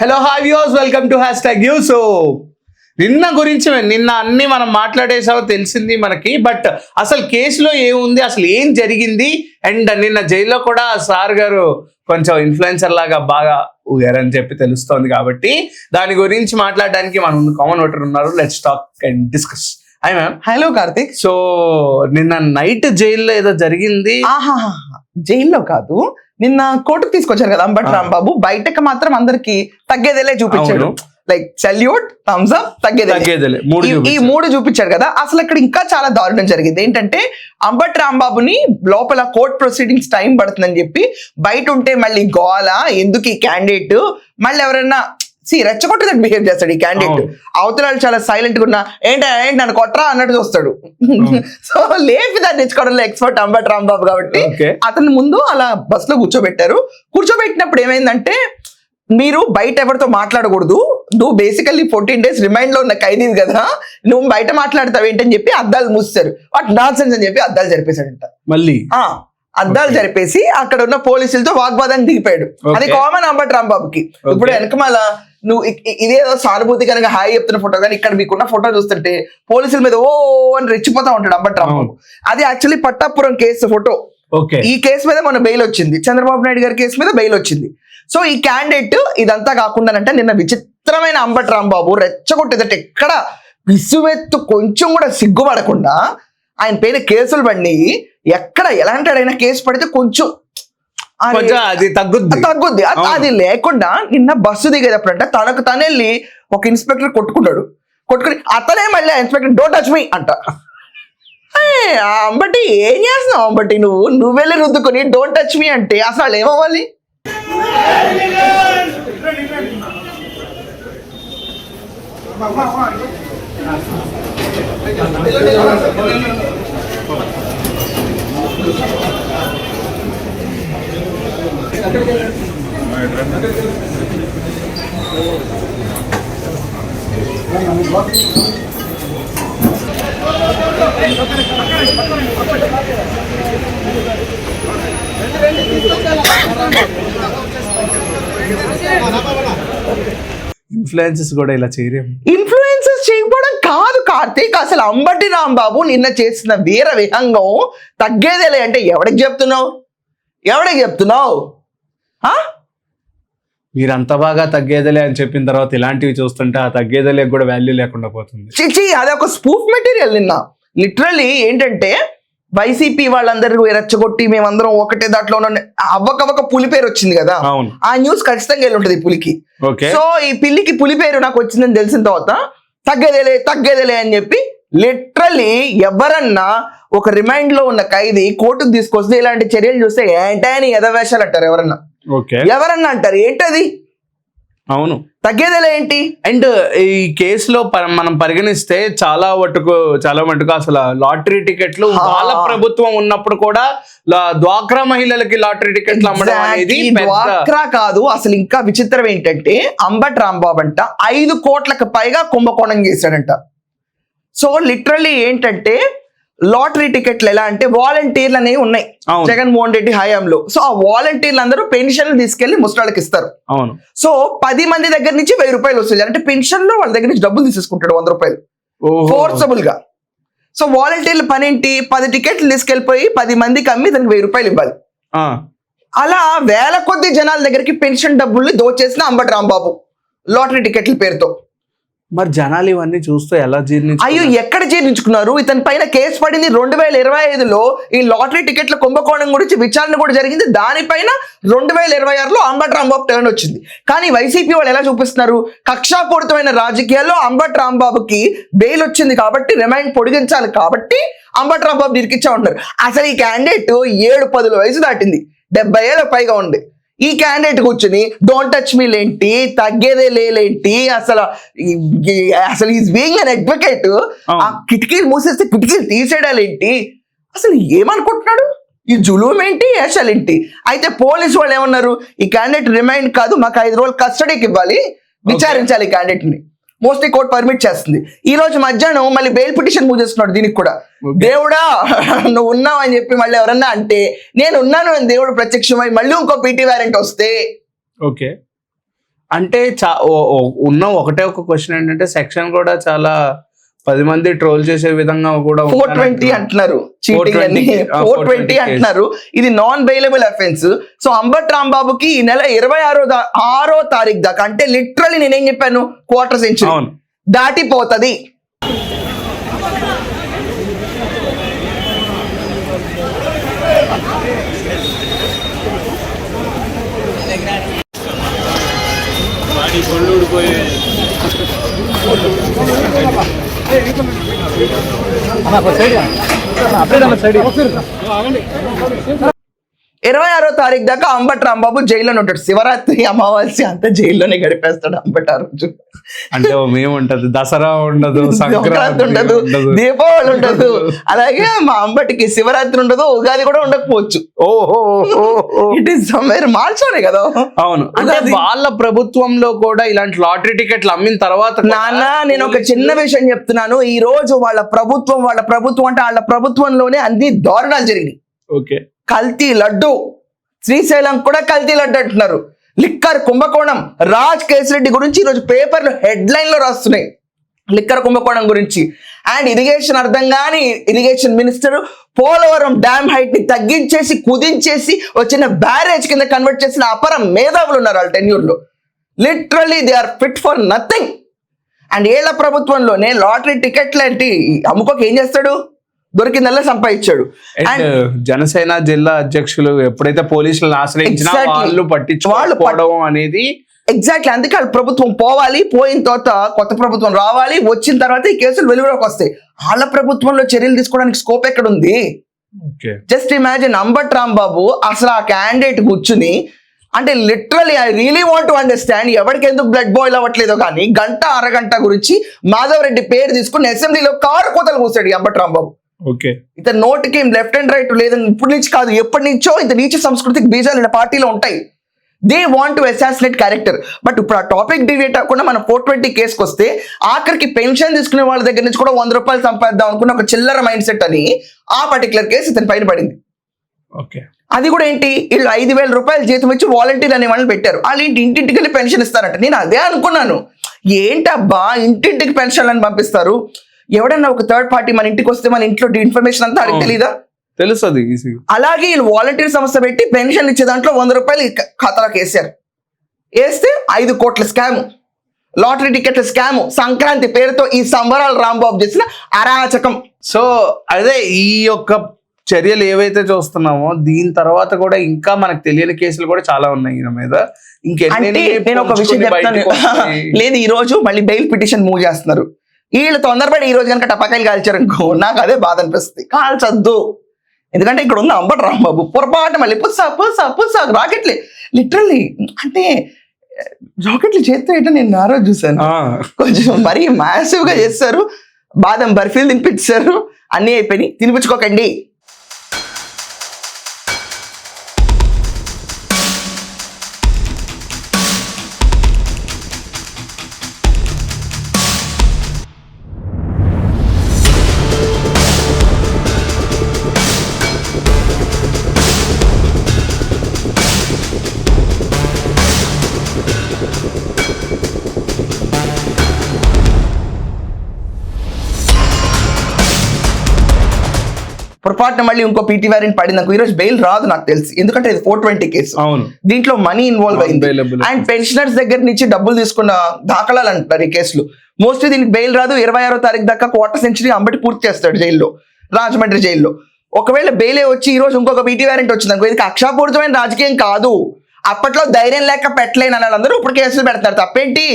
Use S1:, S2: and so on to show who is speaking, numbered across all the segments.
S1: Hello hi viewers, welcome to #news. So నిన్న గురించి నిన్న అన్ని మనం మాట్లాడేసామో తెలిసింది మనకి. బట్ అసలు కేసులో ఏముంది, అసలు ఏం జరిగింది, అండ్ నిన్న జైల్లో కూడా సార్ గారు కొంచెం ఇన్ఫ్లుయెన్సర్ లాగా బాగా ఊగారని చెప్పి తెలుస్తోంది. కాబట్టి దాని గురించి మాట్లాడడానికి మన ముందు కామన్ ఓటర్ ఉన్నారు. Let's talk and discuss. Hi ma'am.
S2: Hello Karthik.
S1: So నిన్న నైట్ జైల్లో ఏదో జరిగింది.
S2: జైల్లో కాదు, నిన్న కోర్టుకు తీసుకొచ్చారు కదా అంబటి రాంబాబు. బయటకు మాత్రం అందరికి తగ్గేదేలే చూపించాడు. లైక్ సల్యూట్, థమ్స్ అప్, తగ్గేదేలే ఈ మూడు చూపించాడు కదా. అసలు అక్కడ ఇంకా చాలా దారుణం జరిగింది. ఏంటంటే అంబటి రాంబాబుని లోపల కోర్ట్ ప్రొసీడింగ్స్ టైం పడుతుందని చెప్పి బయట ఉంటే మళ్ళీ గోల ఎందుకు ఈ క్యాండిడేట్ మళ్ళీ ఎవరన్నా రెచ్చగొట్టేది బిహేవ్ చేస్తాడు ఈ క్యాండిడేట్. అవతలాలు చాలా సైలెంట్ గా ఉన్నా ఏంటి నన్ను కొట్రా అన్నట్టు చూస్తాడు. సో లేపి దాన్ని తెచ్చుకోవడంలో ఎక్స్పర్ట్ అంబటి రాంబాబు కాబట్టి అతని ముందు అలా బస్ లో కూర్చోబెట్టారు. కూర్చోబెట్టినప్పుడు ఏమైందంటే, మీరు బయట ఎవరితో మాట్లాడకూడదు, నువ్వు బేసికల్లీ 14 days రిమైండ్ లో ఉన్న ఖైదీ కదా, నువ్వు బయట మాట్లాడతావు ఏంటని చెప్పి అద్దాలు మూస్తారు. వాట్ నాన్ సెన్స్ అని చెప్పి అద్దాలు జరిపేశాడంట.
S1: మళ్ళీ
S2: అద్దాలు జరిపేసి అక్కడ ఉన్న పోలీసులతో వాగ్వాదానికి దిగిపోయాడు. అది కామన్ అంబటి రాంబాబుకి. ఇప్పుడు వెనకమాల నువ్వు ఇదేదో సానుభూతి కనుక హాయి చెప్తున్న ఫోటో, కానీ ఇక్కడ మీకున్న ఫోటో చూస్తుంటే పోలీసుల మీద ఓ అని రెచ్చిపోతా ఉంటాడు అంబటి రాంబాబు. అది యాక్చువల్లీ పట్టాపురం కేసు ఫోటో. ఈ కేసు మీద మన బెయిల్ వచ్చింది, చంద్రబాబు నాయుడు గారి కేసు మీద బెయిల్ వచ్చింది. సో ఈ క్యాండిడేట్ ఇదంతా కాకుండానంటే నిన్న విచిత్రమైన అంబటి రాంబాబు రెచ్చగొట్టేదట ఎక్కడ విసువెత్తు కొంచెం కూడా సిగ్గుపడకుండా ఆయన పైన కేసులు పడి ఎక్కడ ఎలాంటాడైనా కేసు పడితే కొంచెం
S1: అది తగ్గుద్ది.
S2: అది లేకుండా నిన్న బస్సు దిగేటప్పుడంట తనకు తను వెళ్ళి ఒక ఇన్స్పెక్టర్ కొట్టుకుని అతనే మళ్ళీ ఇన్స్పెక్టర్ డోంట్ టచ్ మీ అంట. అంబటి ఏం చేస్తున్నావు అంబటి, నువ్వు వెళ్ళి రుద్దుకొని డోంట్ టచ్ మీ అంటే అసలు ఏమవ్వాలి?
S1: ఇన్ఫ్లుయెన్సెస్ కూడా ఇలా చేయలేము.
S2: ఇన్ఫ్లుయెన్సెస్ చేయకపోవడం కాదు కార్తీక్, అసలు అంబటి రాంబాబు నిన్న చేసిన వీర విహంగం తగ్గేదేలే అంటే ఎవడికి చెప్తున్నావు?
S1: మీరు అంత బాగా తగ్గేదలే అని చెప్పిన తర్వాత ఇలాంటివి చూస్తుంటే ఆ తగ్గేదలే కూడా వాల్యూ లేకుండా పోతుంది.
S2: చిచి, అది ఒక స్పూఫ్ మెటీరియల్. నిన్న లిటరల్లీ ఏంటంటే వైసీపీ వాళ్ళందరూ రెచ్చగొట్టి మేమందరం ఒకటే దాంట్లో అవ్వకవ్వక పులి పేరు వచ్చింది కదా, ఆ న్యూస్ ఖచ్చితంగా వెళ్ళి ఉంటుంది పులికి. సో ఈ పిల్లికి పులి పేరు నాకు వచ్చిందని తెలిసిన తర్వాత తగ్గేదేలే అని చెప్పి లిటరల్లీ ఎవరన్నా ఒక రిమైండ్ లో ఉన్న ఖైదీ కోర్టుకు తీసుకొస్తే ఇలాంటి చర్యలు చూస్తే ఏంటని ఎదవేషాలు అంటారు. ఎవరన్నా అంటారు ఏంటది?
S1: అవును,
S2: తగ్గేదేలే ఏంటి?
S1: అండ్ ఈ కేసులో మనం పరిగణిస్తే చాలా మటుకు అసలు లాటరీ టికెట్లు వాళ్ళ ప్రభుత్వం ఉన్నప్పుడు కూడా డ్వాక్రా మహిళలకి లాటరీ టికెట్లు అమ్మడం అనేది
S2: డ్వాక్రా కాదు. అసలు ఇంకా విచిత్రం ఏంటంటే అంబటి రాంబాబు అంట 5 కోట్లకు పైగా కుంభకోణం చేశాడంట. సో లిటరల్లీ ఏంటంటే లాటరీ టికెట్లు ఎలా అంటే వాలంటీర్లు అనేవి ఉన్నాయి జగన్మోహన్ రెడ్డి హయాంలో. సో ఆ వాలంటీర్లు అందరూ పెన్షన్లు తీసుకెళ్లి ముసలాళ్ళకి ఇస్తారు. సో 10 మంది దగ్గర నుంచి 1000 రూపాయలు వస్తుంది. అంటే పెన్షన్ లో వాళ్ళ దగ్గర నుంచి డబ్బులు తీసేసుకుంటాడు 100 రూపాయలు ఫోర్సబుల్ గా. సో వాలంటీర్ల పని ఏంటి? 10 టికెట్లు తీసుకెళ్లిపోయి 10 మందికి అమ్మి దానికి 1000 రూపాయలు ఇవ్వాలి. అలా వేల కొద్ది జనాల దగ్గరికి పెన్షన్ డబ్బుల్ని దోచేసిన అంబటి రాంబాబు లాటరీ టికెట్ల పేరుతో.
S1: మరి జనాలు ఇవన్నీ చూస్తూ ఎలా
S2: ఎక్కడ జీర్ణించుకున్నారు? ఇతని పైన కేసు పడింది 2025లో. ఈ లాటరీ టికెట్ల కుంభకోణం గురించి విచారణ కూడా జరిగింది. దానిపైన 2026లో అంబటి రాంబాబు టర్న్ వచ్చింది. కానీ వైసీపీ వాళ్ళు ఎలా చూపిస్తున్నారు? కక్షాపూరితమైన రాజకీయాల్లో అంబటి రాంబాబుకి బెయిల్ వచ్చింది కాబట్టి రిమైండ్ పొడిగించాలి కాబట్టి అంబటి రాంబాబు ఇరికిచ్చా ఉంటారు. అసలు ఈ క్యాండిడేట్ 7-10 వయసు దాటింది, 70 ఏళ్ళ పైగా ఉంది. ఈ క్యాండిడేట్ కూర్చుని డోంట్ టచ్ మీ లేంటి, తగ్గేదే లేంటి, అసలు ఈజ్ బీయింగ్ అన్ అడ్వకేట్. ఆ కిటికీలు మూసేస్తే కిటికీలు తీసేయడాలేంటి? అసలు ఏమనుకుంటున్నాడు? ఈ జులుం ఏంటి, ఏషాలేంటి? అయితే పోలీసు వాళ్ళు ఏమన్నారు, ఈ క్యాండిడేట్ రిమైండ్ కాదు, మాకు 5 రోజులు కస్టడీకి ఇవ్వాలి, విచారించాలి ఈ క్యాండిడేట్ ని. మోస్ట్లీ కోర్టు పర్మిట్ చేస్తుంది. ఈ రోజు మధ్యాహ్నం మళ్ళీ బెయిల్ పిటిషన్ మూవ్ చేస్తున్నాడు దీనికి కూడా. దేవుడా నువ్వు ఉన్నావు అని చెప్పి మళ్ళీ ఎవరన్నా అంటే నేను ఉన్నాను అని దేవుడు ప్రత్యక్షమై మళ్ళీ ఇంకో పీటీ వారెంట్ వస్తే
S1: ఓకే. అంటే ఉన్న ఒకటే ఒక క్వశ్చన్ ఏంటంటే సెక్షన్ కూడా చాలా 10 మంది ట్రోల్ చేసే విధంగా కూడా
S2: 420 అంటున్నారు, చీటింగ్ అని 420 అంటున్నారు. ఇది non bailable offence. So Ambati రాంబాబుకి ఈ నెల 26వ తారీఖు దాకా, అంటే లిటరలీ నేనేం చెప్పాను, క్వార్టర్ సెంచరీ దాటిపోతది. ఇరవై 26వ తారీఖు దాకా అంబట్ రాంబాబు జైల్లోనే ఉంటాడు. శివరాత్రి అమావాస్య అంతా జైల్లోనే గడిపేస్తాడు అంబట్. ఆ రోజు
S1: అంటే మేముంటది, దసరా ఉండదు,
S2: సంక్రాంతి ఉండదు, దీపావళి ఉండదు, అలాగే మా అంబటికి శివరాత్రి ఉండదు, ఉగాది కూడా ఉండకపోవచ్చు. ఇట్ ఈస్ సమ్వేర్ మార్చాలి కదా.
S1: అవును, అంటే వాళ్ళ ప్రభుత్వంలో కూడా ఇలాంటి లాటరీ టికెట్లు అమ్మిన తర్వాత
S2: నాన్న నేను ఒక చిన్న విషయం చెప్తున్నాను. ఈ రోజు వాళ్ళ ప్రభుత్వం అంటే వాళ్ళ ప్రభుత్వంలోనే అన్ని దారుణాలు జరిగినాయి.
S1: ఓకే,
S2: కల్తీ లడ్డు, శ్రీశైలం కూడా కల్తీ లడ్డు అంటున్నారు. లిక్కర్ కుంభకోణం, రాజ్ కేసిరెడ్డి గురించి ఈరోజు పేపర్లు హెడ్లైన్ లో రాస్తున్నాయి లిక్కర్ కుంభకోణం గురించి. అండ్ ఇరిగేషన్ అర్థం కాని irrigation minister Polavaram dam height ని తగ్గించేసి కుదించేసి వచ్చిన బ్యారేజ్ కింద కన్వర్ట్ చేసిన అపర మేధావులు ఉన్నారు వాళ్ళ టెన్యూర్ లో. Literally they are fit for nothing. And ఏళ్ల ప్రభుత్వంలోనే లాటరీ టికెట్లు ఏంటి అమ్ముకోకి ఏం చేస్తాడు, దొరికిందల్లా సంపాదించాడు.
S1: జనసేన జిల్లా అధ్యక్షులు ఎప్పుడైతే పోలీసులను ఆశ్రయించినా వాళ్ళు పట్టించుకోవడం అనేది
S2: ఎగ్జాక్ట్లీ. అందుకే వాళ్ళ ప్రభుత్వం పోవాలి, పోయిన తర్వాత కొత్త ప్రభుత్వం రావాలి, వచ్చిన తర్వాత ఈ కేసులు వెలుగులోకి వస్తాయి. వాళ్ళ ప్రభుత్వంలో చర్యలు తీసుకోవడానికి స్కోప్ ఎక్కడ ఉంది? జస్ట్ ఇమాజిన్ అంబట్ రాంబాబు అసలు ఆ క్యాండిడేట్ కూర్చుని, అంటే literally I really want to understand ఎవరికి ఎందుకు బ్లడ్ బాయిల్ అవ్వట్లేదో కానీ గంట అరగంట గురించి మాధవ్ రెడ్డి పేరు తీసుకుని అసెంబ్లీలో కారు కోతలు కూర్చాడు అంబట్ రాంబాబు. ఇతను నోటికి లెఫ్ట్ అండ్ రైట్ లేదని ఇప్పటి నుంచి కాదు, ఎప్పటి నుంచో ఇంత నీచ సంస్కృతికి బీజాలు ఇలా పార్టీలో ఉంటాయి. They want to assassinate character. But ఇప్పుడు ఆ టాపిక్ డివేట్ అవ్వకుండా మన 420 కేసుకు వస్తే ఆఖరికి పెన్షన్ తీసుకునే వాళ్ళ దగ్గర నుంచి కూడా 100 రూపాయలు సంపాదిద్దాం అనుకున్న ఒక చిల్లర మైండ్ సెట్ అని ఆ పర్టికులర్ కేసు ఇతని పైన పడింది. అది కూడా ఏంటి, వీళ్ళు 5,000 రూపాయలు జీతం ఇచ్చి వాలంటీర్ అనే వాళ్ళని పెట్టారు. వాళ్ళు ఇంటింటికి వెళ్ళి పెన్షన్ ఇస్తారంట. నేను అదే అనుకున్నాను, ఏంటబ్బా ఇంటింటికి పెన్షన్ అని పంపిస్తారు, ఎవడన్నా ఒక థర్డ్ పార్టీ మన ఇంటికి వస్తే మన ఇంట్లో ఇన్ఫర్మేషన్ అంతా అడిగి తెలీదా?
S1: తెలుస్తుంది.
S2: అలాగే వీళ్ళు వాలంటీర్ సంస్థ పెట్టి పెన్షన్ ఇచ్చే దాంట్లో 100 రూపాయలు ఖాతాలోకి వేసారు. వేస్తే 5 కోట్ల స్కామ్, లాటరీ టికెట్ల స్కామ్, సంక్రాంతి పేరుతో ఈ సంబరాలు రాంబాబు చేసిన అరాచకం.
S1: సో అదే ఈ యొక్క చర్యలు ఏవైతే చూస్తున్నామో దీని తర్వాత కూడా ఇంకా మనకు తెలియని కేసులు కూడా చాలా ఉన్నాయి ఈయన మీద.
S2: నేను ఒక విషయం చెప్తాను, లేదు ఈ రోజు మళ్ళీ బెయిల్ పిటిషన్ మూవ్ చేస్తున్నారు. వీళ్ళు తొందరపడి ఈ రోజు కనుక టపాకాయలు కాల్చారు అనుకో నాకు అదే బాధ అనిపిస్తుంది. కాల్చొద్దు, ఎందుకంటే ఇక్కడ ఉన్న అంబట్ రాంబాబు పొరపాటు మళ్ళీ పుస్సా రాకెట్లే, లిటరల్లీ అంటే రాకెట్లు చేస్తే ఏంటో నేను ఆ రోజు చూసాను, కొంచెం మరీ మ్యాసివ్ గా చేస్తారు. బాదం బర్ఫీలు తినిపించారు, అన్నీ అయిపోయినాయి, తినిపించుకోకండి. పొరపాటున మళ్ళీ ఇంకో పీటీ వారెంట్ పడింది అనుకో, ఈ రోజు బెయిల్ రాదు నాకు తెలిసి, ఎందుకంటే ఇది 420 కేసు. దీంట్లో మనీ ఇన్వాల్వ్ అయింది అండ్ పెన్షనర్స్ దగ్గర నుంచి డబ్బులు తీసుకున్న దాఖలాలు అంటారు ఈ కేసులు. మోస్ట్లీ దీనికి బెయిల్ రాదు. 26వ తారీఖు దాకా క్వార్టర్ సెంచరీ అంబటి పూర్తి చేస్తాడు జైల్లో, రాజమండ్రి జైల్లో. ఒకవేళ బెయిలే వచ్చి ఈ రోజు ఇంకొక పీటీ వారెంట్ వచ్చింది అనుకో, ఇది కక్షాపూరితమైన రాజకీయం కాదు. అప్పట్లో ధైర్యం లేక పెట్టలేని వాళ్ళందరూ ఇప్పుడు కేసులు పెడతారు, తప్పేంటి?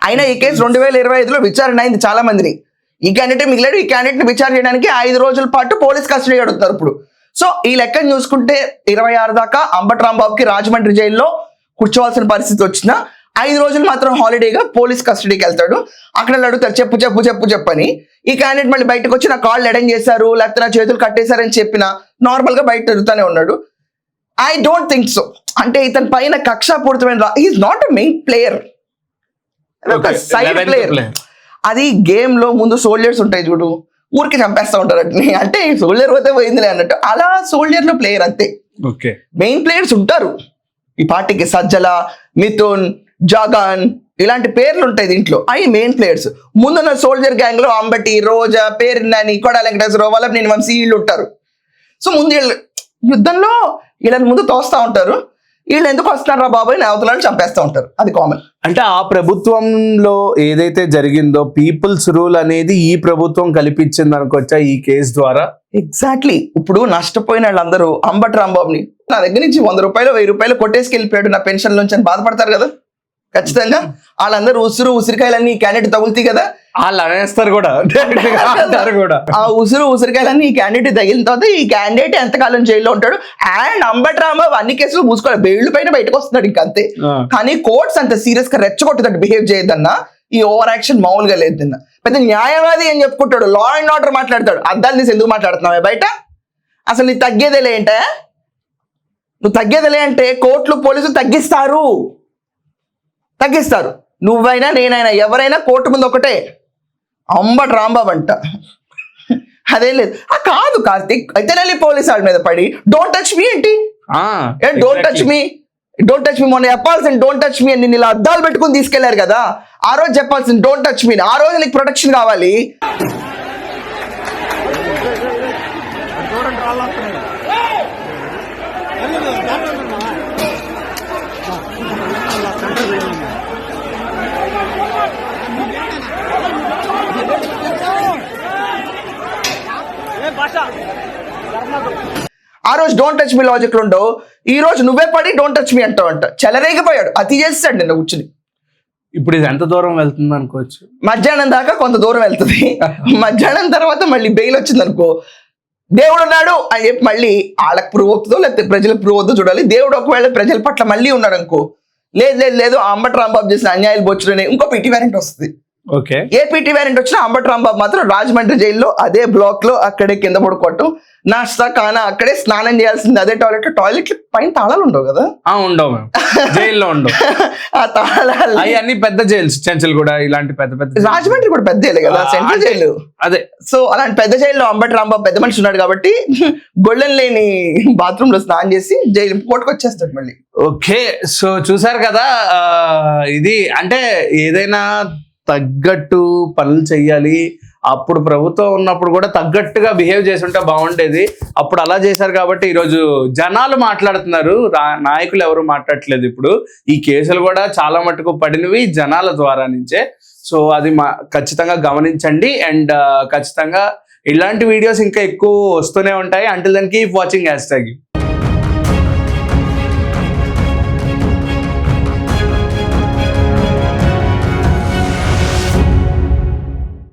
S2: అయినా ఈ కేసు 2025లో విచారణ అయింది చాలా మందిని. ఈ క్యాండిడేట్ మిగిలాడు, ఈ క్యాండిడేట్ ని విచారణ చేయడానికి 5 రోజుల పాటు పోలీస్ కస్టడీ అడుగుతారు ఇప్పుడు. సో ఈ లెక్కను చూసుకుంటే 26 దాకా అంబట్ రాంబాబుకి రాజమండ్రి జైల్లో కూర్చోవాల్సిన పరిస్థితి వచ్చినా 5 రోజులు మాత్రం హాలిడేగా పోలీస్ కస్టడీకి వెళ్తాడు. అక్కడ అడుగుతారు చెప్పని. ఈ క్యాండిడేట్ మళ్ళీ బయటకు వచ్చి నా కాళ్ళు ఎడం చేశారు లేకపోతే నా చేతులు కట్టేశారని చెప్పిన నార్మల్ గా బయట తిరుగుతూనే ఉన్నాడు. I don't think so. అంటే ఇతని పైన కక్షాపూరితమైన is not a main player. ఒక సైడ్
S1: 11th
S2: ప్లేయర్.
S1: player.
S2: అది గేమ్ లో ముందు సోల్జర్స్ ఉంటాయి చూడు, ఊరికి చంపేస్తా ఉంటారు అంటే సోల్జర్ పోతే పోయిందిలే అన్నట్టు, అలా సోల్జర్ లో ప్లేయర్ అంతే.
S1: ఓకే,
S2: మెయిన్ ప్లేయర్స్ ఉంటారు ఈ పార్టీకి, సజ్జల, మిథున్, జగన్ ఇలాంటి పేర్లు ఉంటాయి దీంట్లో, అవి మెయిన్ ప్లేయర్స్. ముందున్న సోల్జర్ గ్యాంగ్ లో అంబటి, రోజా, పేర్నని, కొడా వెంకటేశ్వరరావు, వల్లభనేని వంశీ వీళ్ళు ఉంటారు. సో ముందు వీళ్ళు యుద్ధంలో వీళ్ళని ముందు తోస్తా ఉంటారు, వీళ్ళు ఎందుకు వస్తున్నారా బాబాయ్ నా అవతలను చంపేస్తా ఉంటారు, అది కామన్.
S1: అంటే ఆ ప్రభుత్వంలో ఏదైతే జరిగిందో పీపుల్స్ రూల్ అనేది ఈ ప్రభుత్వం కల్పించింది అనుకోవచ్చా ఈ కేసు ద్వారా?
S2: ఎగ్జాక్ట్లీ. ఇప్పుడు నష్టపోయిన వాళ్ళందరూ అంబటి రాంబాబుని నా దగ్గర నుంచి 100 రూపాయలు 1000 రూపాయలు కొట్టేసుకెళ్ళిపోయాడు నా పెన్షన్ నుంచి అని బాధపడతారు కదా ఖచ్చితంగా. వాళ్ళందరూ ఉసిరికాయలన్నీ ఈ క్యాండిడేట్ తగులుతాయి కదా,
S1: వాళ్ళు అనేస్తారు కూడా, అంటారు కూడా.
S2: ఆ ఉసిరికాయలన్నీ ఈ క్యాండిడేట్ తగిలిన తర్వాత ఈ క్యాండిడేట్ ఎంతకాలం జైల్లో ఉంటాడు. అండ్ అంబటి రాంబాబు అన్ని కేసులు మూసుకోవాలి, బెయిల్ పైన బయటకు వస్తున్నాడు ఇంకంతే. కానీ కోర్ట్స్ అంత సీరియస్ గా రెచ్చగొట్టుతాడు బిహేవ్ చేయొద్దన్నా, ఈ ఓవర్ యాక్షన్ మామూలుగా లేదన్నా. పెద్ద న్యాయవాది అని చెప్పుకుంటాడు, లా అండ్ ఆర్డర్ మాట్లాడతాడు, అద్దాలు తీసి ఎందుకు మాట్లాడుతున్నావే బయట? అసలు నీ తగ్గేదేలే ఏంటే, నువ్వు తగ్గేదేలే అంటే కోర్టులు పోలీసులు తగ్గిస్తారు. నువ్వైనా నేనైనా ఎవరైనా కోర్టు ముందు ఒకటే, అంబటి రాంబాబు అంట. అదేం లేదు కాదు కార్తిక్, అయితే పోలీసు వాళ్ళ మీద పడి డోంట్ టచ్ మీ ఏంటి, డోంట్ టచ్ మీ మొన్న చెప్పాల్సింది డోంట్ టచ్ మీ అని ఇలా అద్దాలు పెట్టుకుని తీసుకెళ్లారు కదా, ఆ రోజు చెప్పాల్సింది డోంట్ టచ్ మీ. ఆ రోజు నీకు ప్రొటెక్షన్ కావాలి. ఆ రోజు డోంట్ టచ్ మీ లాజిక్ ఉండవు, ఈ రోజు నువ్వే పడి డోంట్ టచ్ మీ అంటావు అంట. చెలరేగిపోయాడు, అతి చేస్తాడు నిన్న కూర్చుని.
S1: ఇప్పుడు ఇది ఎంత దూరం వెళ్తుంది అనుకోవచ్చు?
S2: మధ్యాహ్నం దాకా కొంత దూరం వెళ్తుంది, మధ్యాహ్నం తర్వాత మళ్ళీ బెయిల్ వచ్చింది అనుకో, దేవుడు ఉన్నాడు అని చెప్పి మళ్ళీ వాళ్ళకి ప్రూవ్ అవుతుందో లేకపోతే ప్రజలకు ప్రూవ్ అవుతుందో చూడాలి. దేవుడు ఒకవేళ ప్రజల పట్ల మళ్ళీ ఉన్నాడు అనుకో, లేదు ఆ అంబటి రాంబాబు చేసిన అన్యాయాలు బొచ్చుడని ఇంకో పిటి వ్యారెంట్ వస్తుంది.
S1: ఓకే,
S2: ఏ పిటి వ్యారెంట్ వచ్చినా అంబటి రాంబాబు మాత్రం రాజమండ్రి జైల్లో అదే బ్లాక్ లో అక్కడే కింద పడుకోవటం, నాస్తా కానా అక్కడే, స్నానం చేయాల్సింది అదే టాయిలెట్ పైన తాళాలు ఉండవు కదా,
S1: ఉండవు మేము జైల్లో ఉండవు.
S2: ఆ తాళాలు
S1: అన్ని పెద్ద జైల్స్, చెంచల్ కూడా ఇలాంటి పెద్ద
S2: రాజమండ్రి కూడా పెద్ద జైలు కదా, సెంట్రల్ జైలు.
S1: అదే,
S2: సో అలాంటి పెద్ద జైల్లో అంబటి రాంబాబు పెద్ద మనిషి ఉన్నాడు కాబట్టి గొళ్ళెం లేని బాత్రూమ్ లో స్నానం చేసి జైలు కోర్టుకు వచ్చేస్తాడు మళ్ళీ.
S1: ఓకే, సో చూసారు కదా, ఇది అంటే ఏదైనా తగ్గట్టు పనులు చెయ్యాలి. అప్పుడు ప్రభుత్వం ఉన్నప్పుడు కూడా తగ్గట్టుగా బిహేవ్ చేసి ఉంటే బాగుండేది. అప్పుడు అలా చేశారు కాబట్టి ఈరోజు జనాలు మాట్లాడుతున్నారు, నాయకులు ఎవరు మాట్లాడట్లేదు. ఇప్పుడు ఈ కేసులు కూడా చాలా మటుకు పడినవి జనాల ద్వారా నుంచే. సో అది ఖచ్చితంగా గమనించండి. అండ్ ఖచ్చితంగా ఇలాంటి వీడియోస్ ఇంకా ఎక్కువ వస్తూనే ఉంటాయి. Until then keep watching hash tag.